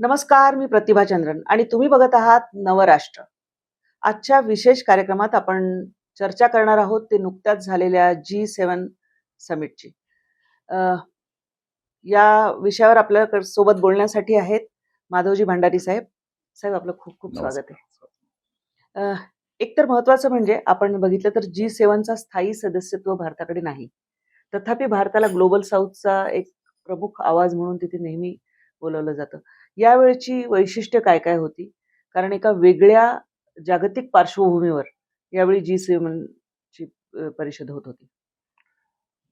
नमस्कार, मी प्रतिभा चंद्रन आणि तुम्ही बघत आहात नवराष्ट्र. आजच्या विशेष कार्यक्रमात आपण चर्चा करणार आहोत ते नुकत्याच झालेल्या G7 समिटची. अ, या विषयावर आपल्या सोबत बोलण्यासाठी आहेत माधवजी भंडारी साहेब. साहेब आपलं खूप खूप स्वागत आहे. अ, एकतर महत्वाचं म्हणजे आपण बघितलं तर G7चा स्थायी सदस्यत्व भारताकडे नाही. तथापि भारताला ग्लोबल साऊथचा एक प्रमुख आवाज म्हणून तिथे नेहमी बोलावलं जातं. यावेळची वैशिष्ट्य काय काय होती? कारण एका वेगळ्या जागतिक पार्श्वभूमीवर यावेळी G7ची परिषद होत होती.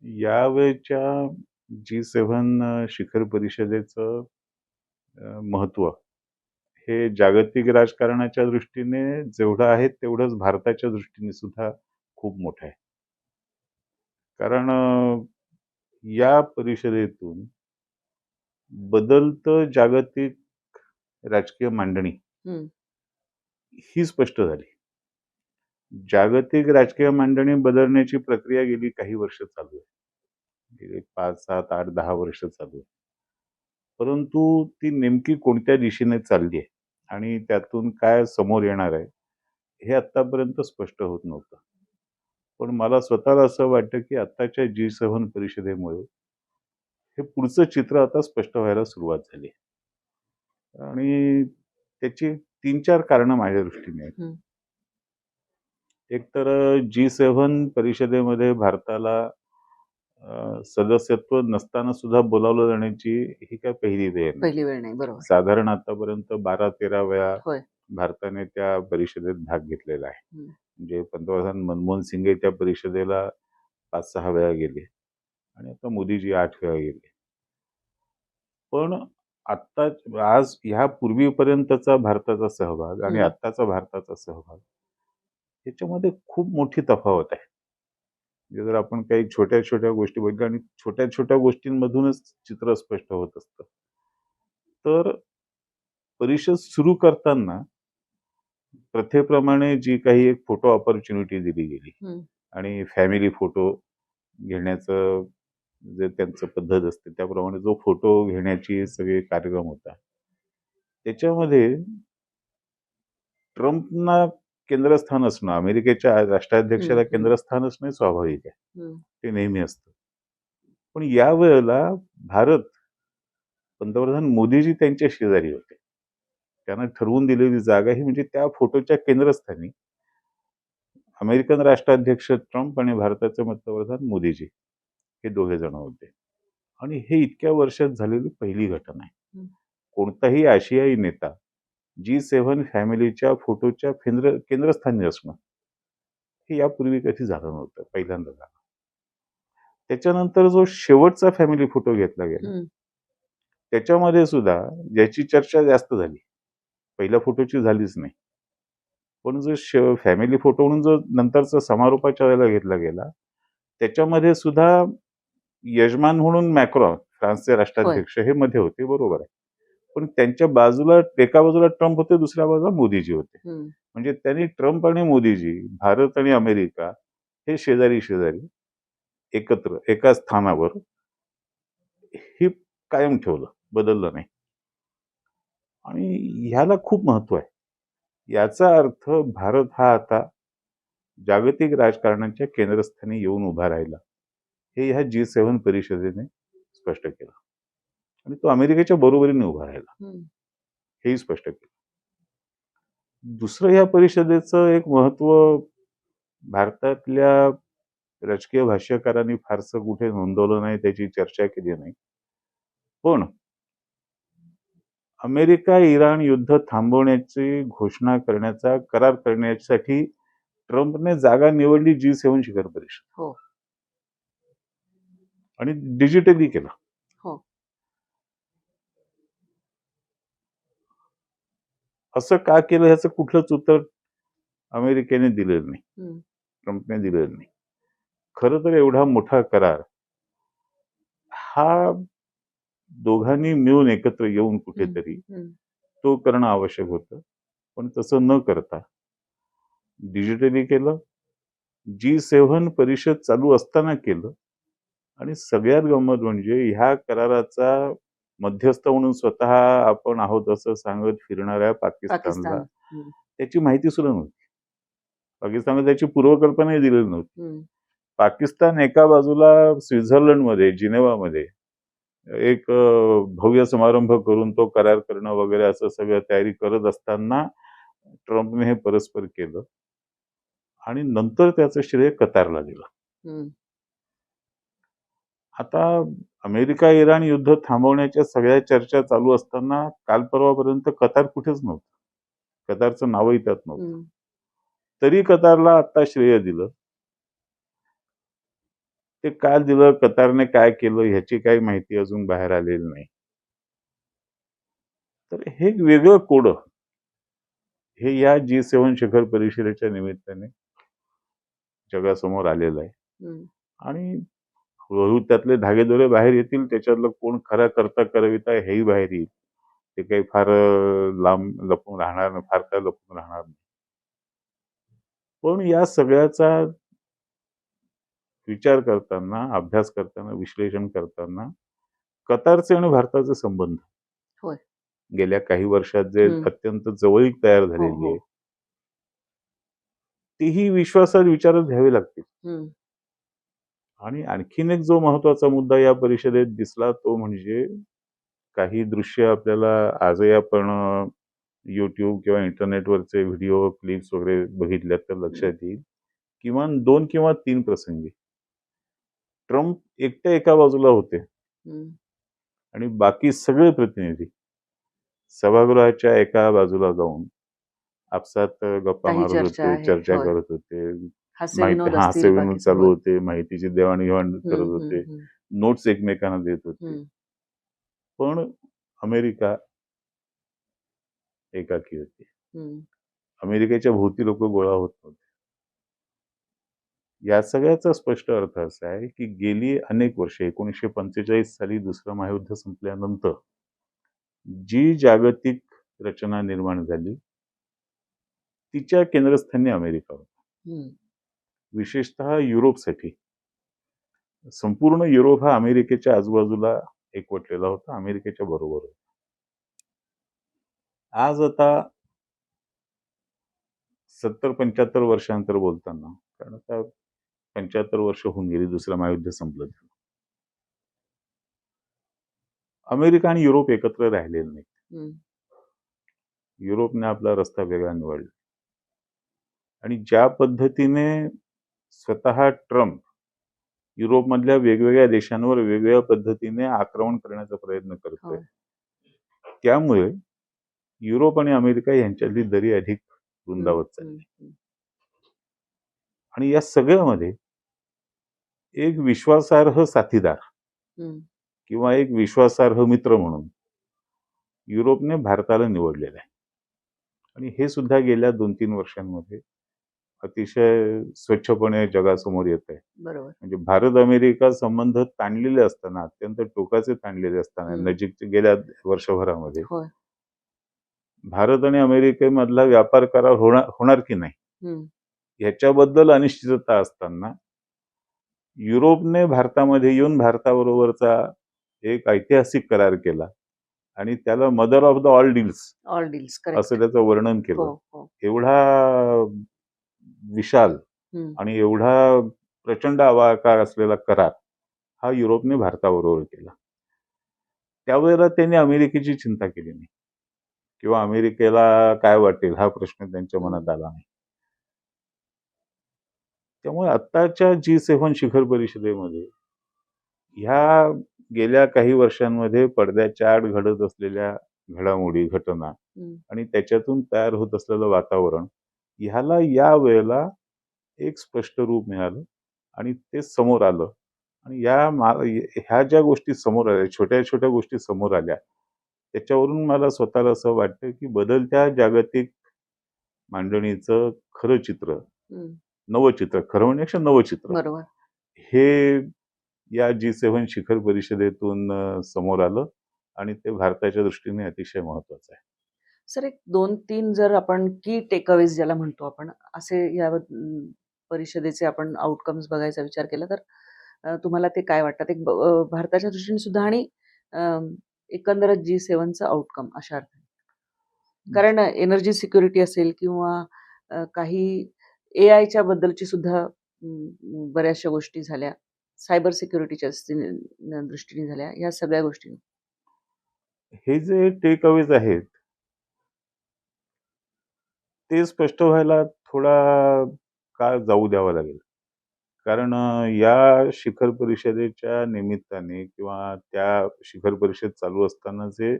यावेळच्या G7 शिखर परिषदेचं महत्त्व हे जागतिक राजकारणाच्या दृष्टीने जेवढं आहे तेवढंच भारताच्या दृष्टीने सुद्धा खूप मोठं आहे. कारण या परिषदेतून बदलतं जागतिक राजकीय मांडणी हं. ही स्पष्ट झाली. जागतिक राजकीय मांडणी बदलण्याची प्रक्रिया गेली काही वर्ष चालू आहे. गेली 5, 7, 8, 10 वर्ष चालू आहे. परंतु ती नेमकी कोणत्या दिशेने चालली आहे आणि त्यातून काय समोर येणार आहे हे आतापर्यंत स्पष्ट होत नव्हतं. पण मला स्वतःला असं वाटतं की आत्ताच्या G7 परिषदेमुळे हे पुढचं चित्र आता स्पष्ट व्हायला सुरुवात झाली आणि त्याची 3-4 कारणं माझ्या दृष्टीने आहेत. एक तर G7 परिषदेमध्ये भारताला सदस्यत्व नसताना सुद्धा बोलावलं जाण्याची ही काय पहिली वेळ नाही. पहिली वेळ नाही, बरोबर. साधारण आतापर्यंत 12-13 वेळा होय. भारताने त्या परिषदेत भाग घेतलेला आहे. म्हणजे पंतप्रधान मनमोहन सिंग त्या परिषदेला 5-6 वेळा गेले आणि आता मोदीजी 8 वेळा गेले. पण आता आज ह्या पूर्वीपर्यंतचा भारताचा सहभाग आणि आत्ताचा भारताचा सहभाग याच्यामध्ये खूप मोठी तफावत आहे. म्हणजे जर आपण काही छोट्या छोट्या गोष्टी बघितल्या आणि छोट्या छोट्या गोष्टींमधूनच चित्र स्पष्ट होत असतं. तर परिषद सुरू करताना प्रथेप्रमाणे जी काही एक फोटो ऑपॉर्च्युनिटी दिली गेली आणि फॅमिली फोटो घेण्याचं जे त्यांचं पद्धत असते त्याप्रमाणे जो फोटो घेण्याची सगळे कार्यक्रम होता त्याच्यामध्ये ट्रम्पना केंद्रस्थान असणं, अमेरिकेच्या राष्ट्राध्यक्षाला केंद्रस्थान असणं स्वाभाविक आहे. ते नेहमी असतं. पण यावेळेला भारत पंतप्रधान मोदीजी त्यांच्या शेजारी होते. त्यांना ठरवून दिलेली जागा ही म्हणजे त्या फोटोच्या केंद्रस्थानी अमेरिकन राष्ट्राध्यक्ष ट्रम्प आणि भारताचे पंतप्रधान मोदीजी हे दोघे जण होते. आणि हे इतक्या वर्षात झालेली पहिली घटना आहे. कोणताही आशियाई नेता G7 फॅमिलीच्या फोटोच्या केंद्रस्थानी असणं हे यापूर्वी कधी झालं नव्हतं, पहिल्यांदा झालं. त्याच्यानंतर जो शेवटचा फॅमिली फोटो घेतला गेला त्याच्यामध्ये सुद्धा ज्याची चर्चा जास्त झाली, पहिल्या फोटोची झालीच नाही, पण जो फॅमिली फोटो म्हणून जो नंतरचा समारोपाच्या वेळेला घेतला गेला त्याच्यामध्ये सुद्धा यजमान म्हणून मॅक्रॉन फ्रान्सचे राष्ट्राध्यक्ष हे मध्ये होते, बरोबर आहे. पण त्यांच्या बाजूला एका बाजूला ट्रम्प होते, दुसऱ्या बाजूला मोदीजी होते. म्हणजे त्यांनी ट्रम्प आणि मोदीजी, भारत आणि अमेरिका हे शेजारी शेजारी एकत्र एका स्थानावर हे कायम ठेवलं, बदललं नाही. आणि ह्याला खूप महत्व आहे. याचा अर्थ भारत हा आता जागतिक राजकारणाच्या केंद्रस्थानी येऊन उभा राहिला हे ह्या G7 परिषदेने स्पष्ट केलं आणि तो अमेरिकेच्या बरोबरीने उभा राहिला हेही स्पष्ट केलं. दुसरं ह्या परिषदेचं एक महत्व भारतातल्या राजकीय भाष्यकारांनी फारसं कुठे नोंदवलं नाही, त्याची चर्चा केली नाही. पण अमेरिका इराण युद्ध थांबवण्याची घोषणा करण्याचा करार करण्यासाठी ट्रम्पने जागा निवडली G7 शिखर परिषद आणि डिजिटली केलं. असं का केलं ह्याचं कुठलंच उत्तर अमेरिकेने दिलेलं नाही, ट्रम्पने दिलेलं नाही. खरं तर एवढा मोठा करार हा दोघांनी मिळून एकत्र येऊन कुठेतरी तो करणं आवश्यक होतं, पण तसं न करता डिजिटली केलं. G7 परिषद चालू असताना केलं आणि सगळ्यात गंमत म्हणजे ह्या कराराचा मध्यस्थ म्हणून स्वतः आपण आहोत असं सांगत फिरणाऱ्या पाकिस्तानला पाकिस्तान. हम्म, त्याची माहिती सुद्धा नव्हती. पाकिस्तानला त्याची पूर्वकल्पनाही दिलेली नव्हती. हम्म, पाकिस्तान एका बाजूला स्वित्झर्लंडमध्ये जिनेवामध्ये एक भव्य समारंभ करून तो करार करणं वगैरे असं सगळं तयारी करत असताना ट्रम्पने हे परस्पर केलं आणि नंतर त्याचं श्रेय कतारला दिलं. हम्म, आता अमेरिका इराण युद्ध थांबवण्याच्या सगळ्या चर्चा चालू असताना काल परवापर्यंत कतार कुठेच नव्हतं. कतारचं नावही त्यात नव्हतं. हम्म, तरी कतारला आता श्रेय दिलं. ते काय दिलं, कतारने काय केलं ह्याची काही माहिती अजून बाहेर आलेली नाही. तर हे एक वेगळं कोड हे या G7 शिखर परिषदेच्या निमित्ताने जगासमोर आलेलं आहे. हम्म, आणि हळूहळू त्यातले धागेदोरे बाहेर येतील. त्याच्यातलं कोण खरा करता करविता हेही बाहेर येईल. ते काही फार लांब लपून राहणार नाही, फार काय लपून राहणार नाही. पण या सगळ्याचा विचार करताना, अभ्यास करताना, विश्लेषण करताना कतारचे आणि भारताचे संबंध होय. गेल्या काही वर्षात जे हम्म, अत्यंत जवळीक तयार हो झालेली हो. आहे तीही विश्वासात विचारात घ्यावी लागतील. हम्म, आणि आणखीन एक जो महत्वाचा मुद्दा या परिषदेत दिसला तो म्हणजे काही दृश्य आपल्याला आजही आपण YouTube किंवा इंटरनेटवरचे व्हिडिओ क्लिप्स वगैरे बघितल्यात तर लक्षात येईल. किमान 2 किंवा 3 प्रसंगी ट्रम्प एकटे एका बाजूला होते हम्म, आणि बाकी सगळे प्रतिनिधी सभागृहाच्या एका बाजूला जाऊन आपसात गप्पा काही मारत चर्चा होते, आहे. चर्चा होय. करत होते. हास्य माहिती विनोद हास्य असतील विनोद बाकीचं. चालू होय. होते, माहितीची देवाणघेवाण करत हम्म, होते, हम्म, नोट्स एकमेकांना देत होते. हम्म, पण अमेरिका एकाकी होती. हम्म, अमेरिकेच्या भोवती लोक गोळा होत नव्हते. या सगळ्याचा स्पष्ट अर्थ असा आहे की गेली अनेक वर्षे 1945 साली दुसरं महायुद्ध संपल्यानंतर जी जागतिक रचना निर्माण झाली तिच्या केंद्रस्थानी अमेरिका होता. हम्म, विशेषतः युरोपसाठी संपूर्ण युरोप हा अमेरिकेच्या आजूबाजूला एकवटलेला होता, अमेरिकेच्या बरोबर होता. आज आता 70-75 वर्षांतर बोलताना, कारण आता 75 वर्ष होऊन गेली दुसरं महायुद्ध संपलं. अमेरिका आणि युरोप एकत्र राहिलेले नाही. हम्म, युरोपने आपला रस्ता वेगळा निवडला आणि ज्या पद्धतीने स्वतः ट्रम्प युरोपमधल्या वेगवेगळ्या देशांवर वेगवेगळ्या पद्धतीने आक्रमण करण्याचा प्रयत्न करतोय, होय. त्यामुळे युरोप आणि अमेरिका यांच्यातली दरी अधिक रुंदावत चालली. हम्म, आणि या सगळ्यामध्ये एक विश्वासार्ह साथीदार हम्म, किंवा एक विश्वासार्ह मित्र म्हणून युरोपने भारताला निवडलेलं आहे. आणि हे सुद्धा गेल्या 2-3 वर्षांमध्ये अतिशय स्वच्छपणे जगासमोर येत आहे. बरोबर. म्हणजे भारत अमेरिका संबंध ताणलेले असताना, अत्यंत टोकाचे ताणलेले असताना हम्म, नजीकच्या गेल्या वर्षभरामध्ये होय. भारत आणि अमेरिकेमधला व्यापार करार होणार की नाही हम्म, याच्याबद्दल अनिश्चितता असताना युरोपने भारतामध्ये येऊन भारताबरोबरचा एक ऐतिहासिक करार केला आणि त्याला mother of the all deals all deals. असं करेक्ट. त्याचं वर्णन हो केलं. हो. एवढा विशाल हम्म, आणि एवढा प्रचंड आकार असलेला करार हा युरोपने भारताबरोबर केला. त्यावेळेला त्यांनी अमेरिकेची चिंता केली नाही किंवा अमेरिकेला काय वाटेल हा प्रश्न त्यांच्या मनात आला नाही. त्यामुळे आत्ताच्या G7 शिखर परिषदेमध्ये ह्या गेल्या काही वर्षांमध्ये पडद्याच्या आड घडत असलेल्या घडामोडी, घटना हम्म, आणि त्याच्यातून तयार होत असलेलं वातावरण ह्याला या वेळेला एक स्पष्ट रूप मिळालं आणि ते समोर आलं. आणि ह्या ज्या गोष्टी समोर आल्या, छोट्या छोट्या गोष्टी समोर आल्या, त्याच्यावरून मला स्वतःला असं वाटतं की बदलत्या जागतिक मांडणीचं खरं चित्र, हम्म, नवं चित्र, खरं म्हणण्यापेक्षा नवं चित्र बरोबर. हे या G7 शिखर परिषदेतून समोर आलं आणि ते भारताच्या दृष्टीने अतिशय महत्वाचं आहे. सर, एक 2-3 जर आपण की टेकअवेज ज्याला म्हणतो आपण असे या परिषदेचे आपण आउटकम्स बघायचा विचार केला तर तुम्हाला ते काय वाटतात? एक भारताच्या दृष्टीने सुद्धा आणि एकंदरच G7चं आउटकम अशा अर्थाने. कारण एनर्जी सिक्युरिटी असेल किंवा काही एआयच्या बद्दलची सुद्धा बऱ्याचशा गोष्टी झाल्या. सायबर सिक्युरिटीच्या दृष्टीने झाल्या. या सगळ्या गोष्टी. हे जे टेक अवेज आहेत ते स्पष्ट व्हायला थोडा काळ जाऊ द्यावा लागेल. कारण या शिखर परिषदेच्या निमित्ताने किंवा त्या शिखर परिषद चालू असताना जे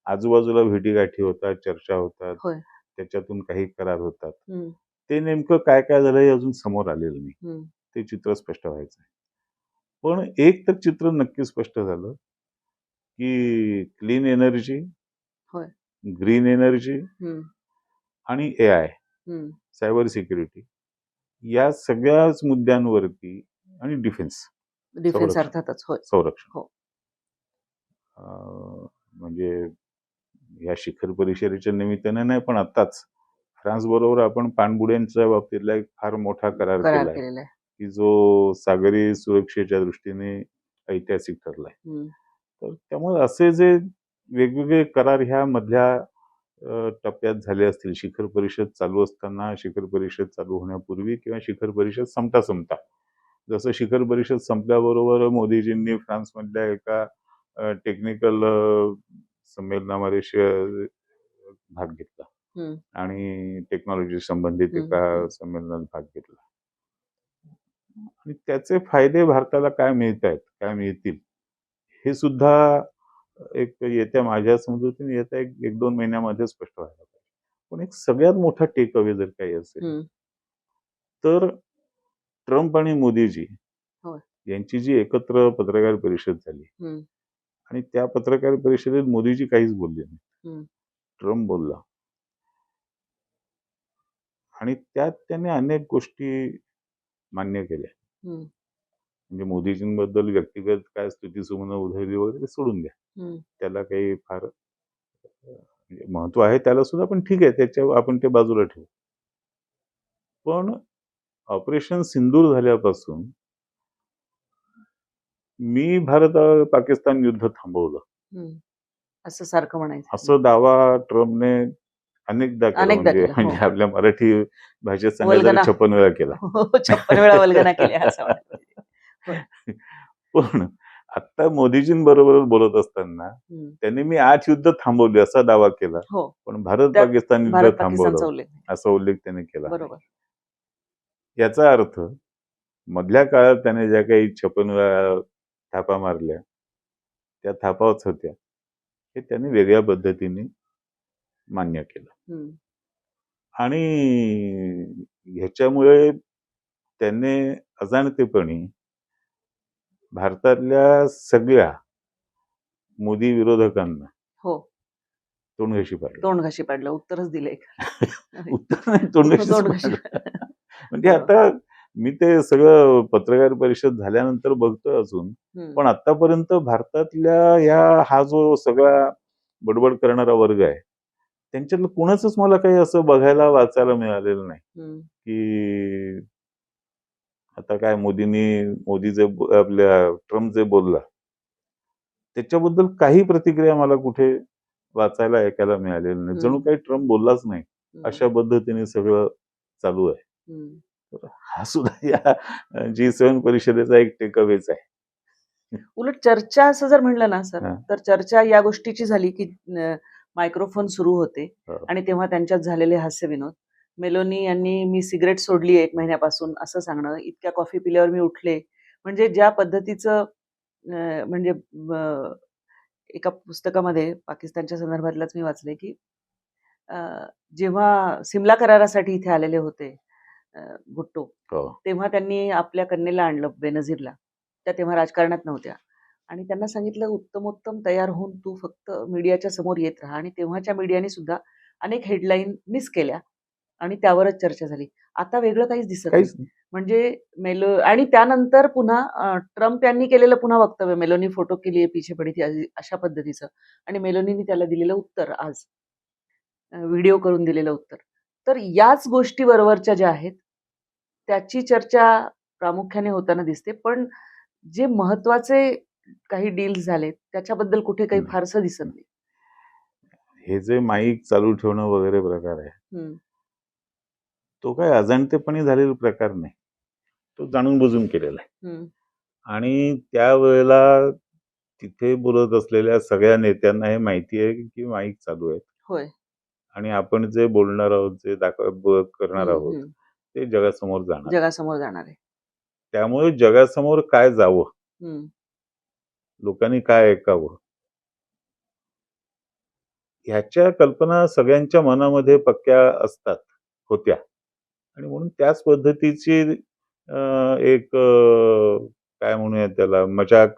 आजूबाजूला भेटीगाठी होतात, चर्चा होतात, होय. त्याच्यातून काही करार होतात. हं, ते नेमकं काय काय झालं हे अजून समोर आलेलं नाही. हं. ते चित्र स्पष्ट व्हायचं आहे. पण एक तर चित्र नक्की स्पष्ट झालं, की क्लीन एनर्जी, होय. ग्रीन एनर्जी हं, आणि एआय, हं. सायबर सिक्युरिटी या सगळ्याच मुद्द्यांवरती आणि डिफेन्स, डिफेन्स संरक्षण अर्थातच. होय. संरक्षण हो. म्हणजे या शिखर परिषदेच्या निमित्ताने नाही, पण आत्ताच फ्रान्स बरोबर आपण पाणबुड्यांच्या बाबतीतला एक फार मोठा करार करार केला आहे, केलेला आहे. की जो सागरी सुरक्षेच्या दृष्टीने ऐतिहासिक ठरलाय. हं, तर त्यामुळे असे जे वेगवेगळे करार ह्या मधल्या टप्प्यात झाले असतील, शिखर परिषद चालू असताना, शिखर परिषद चालू होण्यापूर्वी किंवा शिखर परिषद संपता संपता. जसं शिखर परिषद संपल्याबरोबर मोदीजींनी फ्रान्समधल्या एका टेक्निकल संमेलनामध्ये भाग घेतला हं, आणि टेक्नॉलॉजी संबंधित हं, एका हं. संमेलनात भाग घेतला. आणि त्याचे फायदे भारताला काय मिळत आहेत, काय मिळतील, हे सुद्धा एक येत्या माझ्या समजुतीने येत्या एक दोन महिन्यामध्ये स्पष्ट व्हायला पाहिजे. पण एक सगळ्यात मोठा टेक अवे जर काही असेल हं. तर ट्रम्प आणि मोदीजी होय. यांची जी एकत्र पत्रकार परिषद झाली हं, आणि त्या पत्रकार परिषदेत मोदीजी काहीच बोलले नाही, हं, ट्रम्प बोलला आणि त्यात त्याने अनेक गोष्टी मान्य केल्या. हं, म्हणजे मोदीजींबद्दल व्यक्तिगत काय स्तुतीसुमनं उधळली वगैरे ते सोडून द्या. हं, त्याला काही फार म्हणजे महत्व आहे त्याला सुद्धा, पण ठीक आहे, त्याच्या आपण ते बाजूला ठेवू. पण ऑपरेशन सिंदूर झाल्यापासून मी भारत पाकिस्तान युद्ध थांबवलं हं. असं सारखं म्हणायचं. असं दावा ट्रम्पने अनेकदा केला. अनेकदा म्हणजे केलं. हो. म्हणजे आपल्या मराठी भाषेत सांगायचं वल्गना. तर 56 वेळा केला. हो, 56 वेळा वल्गना केल्या असं म्हणायला पाहिजे. होय. पण आता मोदीजींबरोबर बोलत असताना हं. त्यांनी मी 8 युद्ध थांबवली असा दावा केला. हो. पण भारत त्यात पाकिस्तान युद्ध भारत थांबवलं पाकिस्तानचा उल्लेख नाही. असा उल्लेख त्याने केला आहे. बरोबर. याचा अर्थ मधल्या काळात त्याने ज्या काही 56 वेळा थापा मारल्या त्या थापाच होत्या, हे त्याने वेगळ्या पद्धतीने मान्य केलं. हं. आणि ह्याच्यामुळे त्याने अजाणतेपणी भारतातल्या सगळ्या मोदी विरोधकांना हो. तोंडघशी पाडलं. तोंडघशी पाडलं. उत्तरच दिलंय. उत्तर नाही, तोंडघशीच तोंडघशी. पाडलं. म्हणजे बरोबर. आता मी ते सगळं पत्रकार परिषद झाल्यानंतर बघतोय अजून, हं. पण आतापर्यंत भारतातल्या हा जो सगळा बडबड करणारा वर्ग आहे, त्यांच्यातलं कुणाचंच मला काही असं बघायला वाचायला मिळालेलं नाही, हं. की आता काय मोदी जे आपल्या ट्रम्प जे बोलला त्याच्याबद्दल काही प्रतिक्रिया मला कुठे वाचायला ऐकायला मिळालेलं नाही. जणू हं. काही ट्रम्प बोललाच नाही हं. अशा पद्धतीने सगळं चालू आहे. हं. तर हा सुद्धा या G7 परिषदेचा एक टेकअवेच आहे. उलट चर्चा असं जर म्हणलं ना सर, हां. तर चर्चा या गोष्टीची झाली की मायक्रोफोन सुरू होते हो. आणि तेव्हा त्यांच्यात झालेले हास्यविनोद. मेलोनी यांनी मी सिगारेट सोडली 1 महिन्यापासून असं सांगणं, इतक्या कॉफी पिल्यावर मी उठले. म्हणजे ज्या पद्धतीचं म्हणजे एका पुस्तकामध्ये पाकिस्तानच्या संदर्भातलंच मी वाचलंय की अ, जेव्हा सिमला करारासाठी इथे आलेले होते अ, भुट्टो, हो. तेव्हा त्यांनी आपल्या कन्येला आणलं बेनझीरला. त्या तेव्हा राजकारणात नव्हत्या आणि त्यांना सांगितलं, "उत्तमोत्तम तयार होऊन तू फक्त मीडियाच्या समोर येत राहा" आणि तेव्हाच्या मीडियाने सुद्धा अनेक हेडलाईन मिस केल्या आणि त्यावरच चर्चा झाली. आता वेगळं काहीच दिसत नाही. काहीच नाही. म्हणजे आणि त्यानंतर पुन्हा ट्रम्प यांनी केलेलं पुन्हा वक्तव्य, "मेलोनी फोटो के लिए पीछे पडी थी" अशा पद्धतीचं आणि मेलोनीनी त्याला दिलेलं उत्तर आज. व्हिडिओ करून दिलेलं उत्तर. तर याच गोष्टी वरवरच्या ज्या आहेत, त्याची चर्चा प्रामुख्याने होताना दिसते. पण जे महत्त्वाचे काही डील्स झाले त्याच्याबद्दल कुठे काही नाही. फारसं दिसत नाही. हे जे माईक चालू ठेवणं वगैरे प्रकार आहे, हम्म, तो काय अजाणतेपणी झालेला प्रकार नाही. तो जाणून बुजून केलेला आहे. हम्म, आणि त्यावेळेला तिथे बोलत असलेल्या सगळ्या नेत्यांना हे माहिती आहे की माईक चालू आहे होय. आणि आपण जे बोलणार आहोत, जे करणार हम्म, आहोत, ते जगासमोर जाणार आहे. जगासमोर जाणार आहे. त्यामुळे जगासमोर काय जावं, हम्म, लोकांनी काय ऐकावं, ह्याच्या कल्पना सगळ्यांच्या मनामध्ये पक्क्या असतात, होत्या. आणि म्हणून त्याच पद्धतीची एक काय म्हणूया त्याला, मजाक,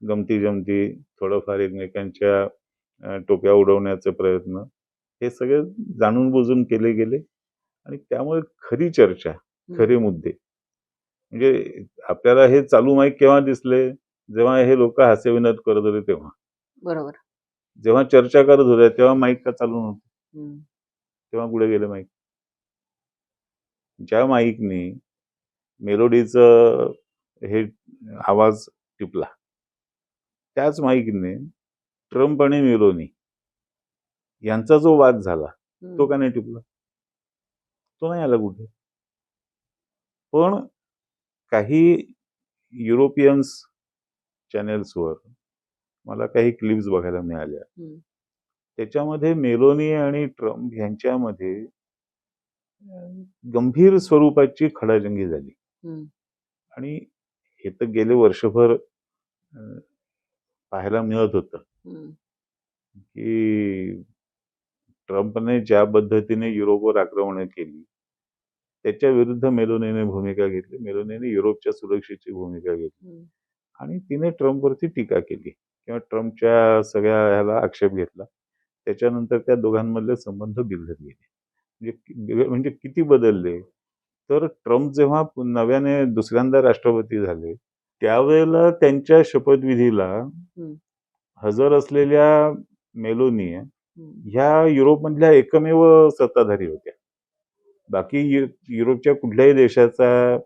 गमती जमती, थोडंफार एकमेकांच्या टोप्या उडवण्याचे प्रयत्न, हे सगळे जाणून बुजून केले गेले. आणि त्यामुळे खरी चर्चा, खरे मुद्दे, म्हणजे आपल्याला हे चालू माईक केव्हा दिसले, जेव्हा हे लोक हास्यविनोद करत होते तेव्हा. बरोबर. जेव्हा चर्चा करत होत्या तेव्हा माईक का चालू नव्हतं, हम्म, तेव्हा पुढे गेले माईक. ज्या माईकनी मेलोडीचं हे आवाज टिपला, त्याच माईकने ट्रम्प आणि मेलोनी यांचा जो वाद झाला, तो का नाही टिपला? तो नाही आला कुठे. पण काही युरोपियन्स चॅनेल्सवर मला काही क्लिप्स बघायला मिळाल्या. त्याच्यामध्ये मेलोनी आणि ट्रम्प यांच्यामध्ये गंभीर स्वरूपाची खडाजंगी झाली. आणि हे तर गेले वर्षभर पाहायला मिळत होतं की ट्रम्पने ज्या पद्धतीने युरोपवर आक्रमण केली, त्याच्या विरुद्ध मेलोनीने भूमिका घेतली. मेलोनीने युरोपच्या सुरक्षेची भूमिका घेतली आणि तिने ट्रम्पवरती टीका केली किंवा ट्रम्पच्या सगळ्या ह्याला आक्षेप घेतला. त्याच्यानंतर त्या दोघांमधले संबंध बिघडत गेले. म्हणजे किती बदलले, तर ट्रम्प जेव्हा नव्याने दुसऱ्यांदा राष्ट्रपती झाले, त्यावेळेला त्यांच्या शपथविधीला हजर असलेल्या मेलोनी ह्या युरोपमधल्या एकमेव सत्ताधारी होत्या. बाकी युरोपच्या कुठल्याही देशाचा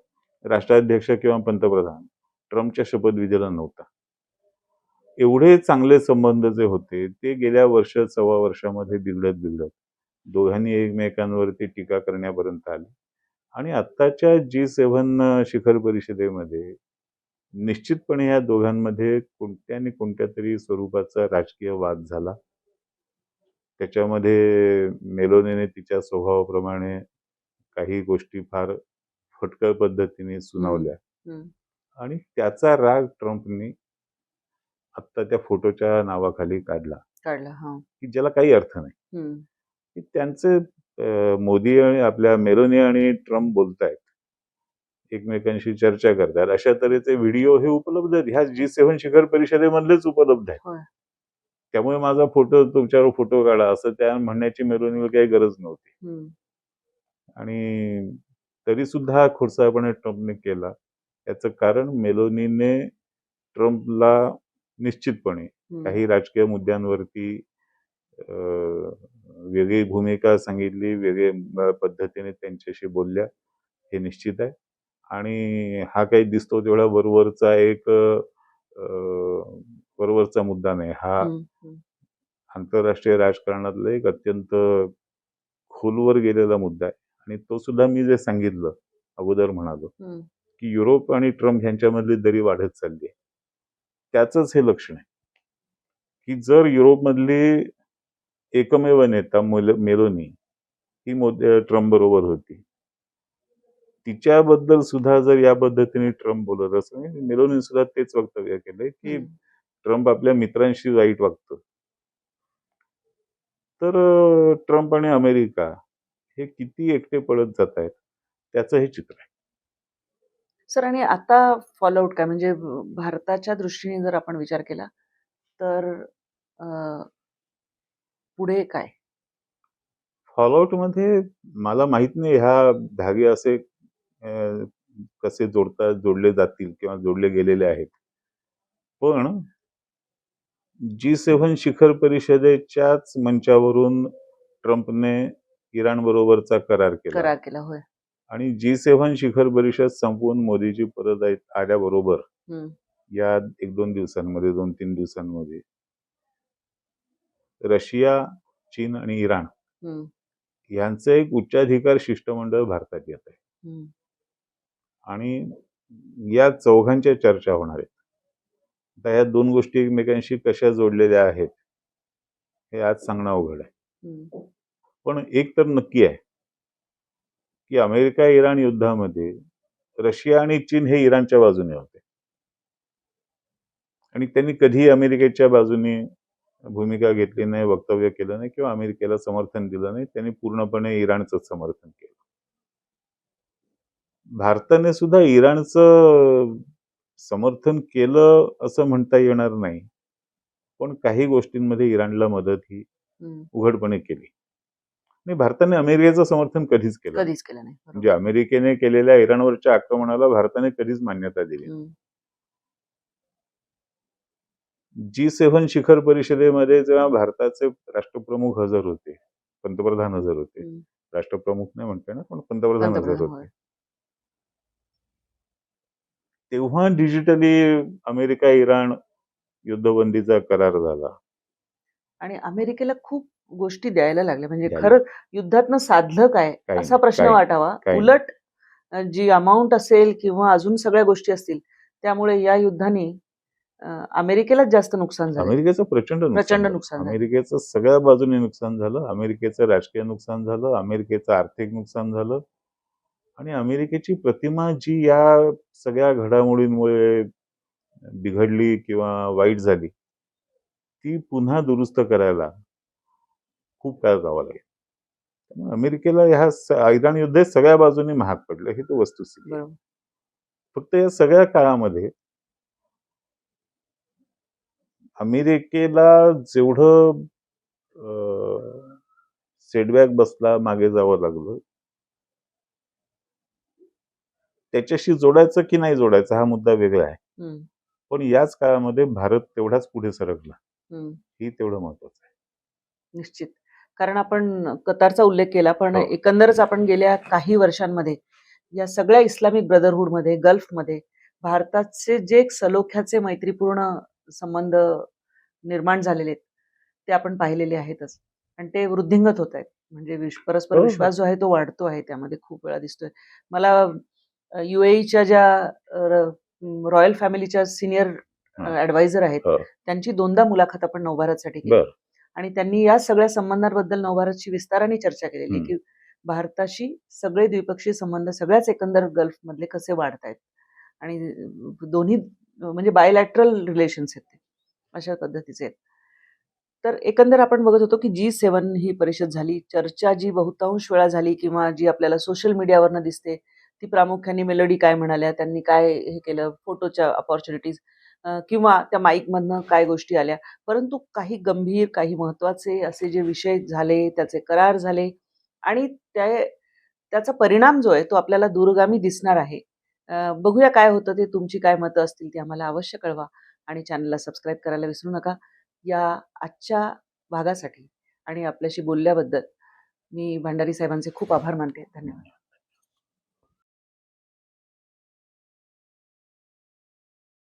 राष्ट्राध्यक्ष किंवा पंतप्रधान ट्रम्पच्या शपथविधीला नव्हता. एवढे चांगले संबंध जे होते ते गेल्या सव्वा वर्षामध्ये बिघडत दोघांनी एकमेकांवरती टीका करण्यापर्यंत आले. आणि आत्ताच्या G7 शिखर परिषदेमध्ये निश्चितपणे या दोघांमध्ये कोणत्या न कोणत्या तरी स्वरूपाचा राजकीय वाद झाला. त्याच्यामध्ये मेलोनीने तिच्या स्वभावाप्रमाणे काही गोष्टी फार फटकळ पद्धतीने सुनावल्या आणि त्याचा राग ट्रम्पनी आत्ता त्या फोटोच्या नावाखाली काढला, की ज्याला काही अर्थ नाही. की त्यांचे मोदी आणि आपल्या मेलोनी आणि ट्रम्प बोलतायत, एकमेकांशी चर्चा करतात, अशा तऱ्हेचे व्हिडिओ हे उपलब्ध आहेत. ह्या G7 शिखर परिषदेमधलेच उपलब्ध आहेत. त्यामुळे माझा फोटो, तुमच्यावर फोटो काढा असं त्या म्हणण्याची मेलोनीला काही गरज नव्हती. आणि तरी सुद्धा खोडसाळपणे ट्रम्पने केला. याचं कारण मेलोनीने ट्रम्पला निश्चितपणे काही राजकीय मुद्द्यांवरती वेगळी भूमिका सांगितली, वेगळ्या पद्धतीने त्यांच्याशी बोलल्या, हे निश्चित आहे. आणि हा काही दिसतो तेवढा वरवरचा मुद्दा नाही. हा आंतरराष्ट्रीय राजकारणातला एक अत्यंत खोलवर गेलेला मुद्दा आहे. आणि तो सुद्धा मी जे सांगितलं अगोदर म्हणालो की युरोप आणि ट्रम्प यांच्यामधली दरी वाढत चालली आहे, त्याचंच हे लक्षण आहे. की जर युरोपमधली एकमेव नेता मेलोनी ही ट्रम्प बरोबर होती, तिच्याबद्दल सुद्धा जर या पद्धतीने ट्रम्प बोलत असेल, मेलोनी सुद्धा तेच वक्तव्य केलंय की ट्रम्प आपल्या मित्रांशी वाईट वागतो, तर ट्रम्प आणि अमेरिका हे किती एकटे पडत जात आहेत त्याचं हे चित्र आहे. सर, आणि आता फॉलोआउट काय, म्हणजे भारताच्या दृष्टीने जर आपण विचार केला तर पुढे काय? फॉलोआउट मध्ये मला माहित नाही ह्या धागे असे कसे जोडले जातील किंवा जोडले गेलेले आहेत. पण G7 शिखर परिषदेच्याच मंचावरून ट्रम्पने इराण बरोबरचा करार केला. आणि G7 शिखर परिषद संपवून मोदीजी परत आल्याबरोबर या 1-2 दिवसांमध्ये, 2-3 दिवसांमध्ये रशिया, चीन आणि इराण हम्म, यांचं एक उच्चाधिकार शिष्टमंडळ भारतात येत आहे हम्म, आणि या चौघांच्या चर्चा होणार आहेत. आता या दोन गोष्टी एकमेकांशी कशा जोडलेल्या आहेत हे आज सांगणं अवघड आहे. हम्म, पण एक तर नक्की आहे की अमेरिका इराण युद्धामध्ये रशिया आणि चीन हे इराणच्या बाजूने होते आणि त्यांनी कधीही अमेरिकेच्या बाजूने भूमिका घेतली नाही, वक्तव्य केलं नाही किंवा अमेरिकेला समर्थन दिलं नाही. त्यांनी पूर्णपणे इराणचं समर्थन केलं. भारताने सुद्धा इराणचं समर्थन केलं असं म्हणता येणार नाही, पण काही गोष्टींमध्ये इराणला मदत ही हम्म. उघडपणे केली. आणि भारताने अमेरिकेचं समर्थन कधीच केलं नाही. कधीच केलं नाही. म्हणजे अमेरिकेने केलेल्या इराणवरच्या आक्रमणाला भारताने कधीच मान्यता दिली नाही. G7 शिखर परिषदेमध्ये जेव्हा भारताचे राष्ट्रप्रमुख हजर होते, पंतप्रधान हजर होते, राष्ट्रप्रमुख नाही म्हणते ना, पण पंतप्रधान हजर होते, तेव्हा डिजिटली अमेरिका इराण युद्धबंदीचा करार झाला आणि अमेरिकेला खूप गोष्टी द्यायला लागल्या. म्हणजे द्यायला. खरं युद्धातनं साधलं काय काही असा प्रश्न काही- वाटावा. काही उलट जी अमाऊंट असेल किंवा अजून सगळ्या गोष्टी असतील त्यामुळे या युद्धाने अमेरिकेलाच जास्त नुकसान झालं. अमेरिकेचं प्रचंड प्रचंड झालं. नुकसान झालं. अमेरिकेचं सगळ्या बाजूने नुकसान झालं. अमेरिकेचं राजकीय नुकसान झालं, अमेरिकेचं आर्थिक नुकसान झालं आणि अमेरिकेची प्रतिमा जी या सगळ्या घडामोडींमुळे बिघडली किंवा वाईट झाली, ती पुन्हा दुरुस्त करायला खूप काळ जावं लागेल. त्यामुळे अमेरिकेला ह्या इराण युद्ध सगळ्या बाजूने महाग पडलं, ही तो वस्तुस्थिती आहे. फक्त या सगळ्या काळामध्ये अमेरिकेला जेवढं सेटबॅक बसला, मागे जावं लागलं, त्याच्याशी जोडायचं की नाही जोडायचं हा मुद्दा वेगळा आहे. पण याच काळामध्ये भारत तेवढाच पुढे सरकला, ही तेवढं महत्वाचं आहे. निश्चित. कारण आपण कतारचा उल्लेख केला, पण एकंदरच आपण गेल्या काही वर्षांमध्ये या सगळ्या इस्लामिक ब्रदरहूडमध्ये, गल्फमध्ये भारताचे जे सलोख्याचे मैत्रीपूर्ण संबंध निर्माण झालेले आहेत ते आपण पाहिलेले आहेतच आणि ते वृद्धिंगत होत आहेत. म्हणजे परस्पर विश्वास जो आहे तो वाढतो आहे, त्यामध्ये खूप वेळा दिसतोय. मला UAEच्या ज्या रॉयल फॅमिलीच्या सिनियर ऍडवायझर आहेत त्यांची 2दा मुलाखत आपण नवभारतसाठी केली आणि त्यांनी या सगळ्या संबंधांबद्दल नवभारतशी विस्ताराने चर्चा केलेली की भारताशी सगळे द्विपक्षीय संबंध सगळ्याच एकंदर गल्फ मधले कसे वाढत आहेत आणि दोन्ही म्हणजे बायलॅटरल रिलेशन्स आहेत ते अशा पद्धतीचे आहेत. तर एकंदर आपण बघत होतो की G7 ही परिषद झाली. चर्चा जी बहुतांश वेळा झाली किंवा जी आपल्याला सोशल मीडियावरनं दिसते ती प्रामुख्याने मेलोडी काय म्हणाल्या, त्यांनी काय हे केलं, फोटोच्या अपॉर्च्युनिटीज किंवा त्या माईकमधनं काय गोष्टी आल्या. परंतु काही गंभीर, काही महत्त्वाचे असे जे विषय झाले, त्याचे करार झाले आणि त्याचा परिणाम जो आहे तो आपल्याला दूरगामी दिसणार आहे. बघूया काय होतं ते. तुमची काय मतं असतील ती आम्हाला अवश्य कळवा आणि चॅनलला सबस्क्राईब करायला विसरू नका. या आजच्या भागासाठी आणि आपल्याशी बोलल्याबद्दल मी भंडारी साहेबांचे खूप आभार मानते. धन्यवाद.